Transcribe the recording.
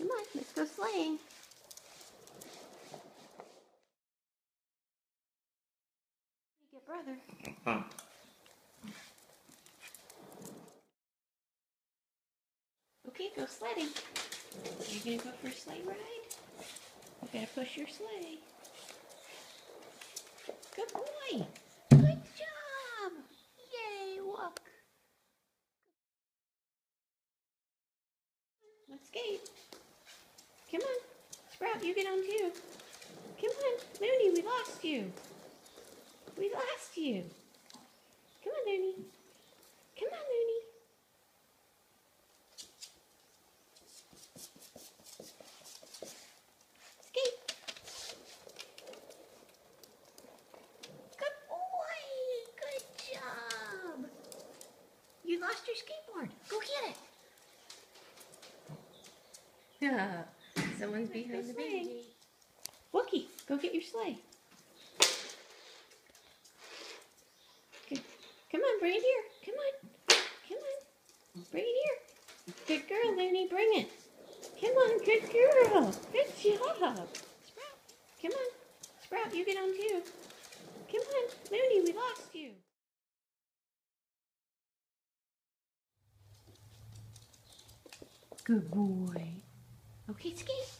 Come on, let's go sleighing. Your brother. Okay, go sledding. You're gonna go for a sleigh ride? You gotta push your sleigh. Good boy. Good job. Yay, walk. Let's skate. Come on. Sprout, you get on too. Come on. Looney, we lost you. We lost you. Come on, Looney. Come on, Looney. Skate. Good boy. Good job. You lost your skateboard. Go get it. Someone's behind the baby. Wookie, go get your sleigh. Good. Come on, bring it here. Come on. Come on. Bring it here. Good girl, Looney. Bring it. Come on, good girl. Good job. Sprout. Come on. Sprout, you get on too. Come on. Looney, we lost you. Good boy. Okay, skate.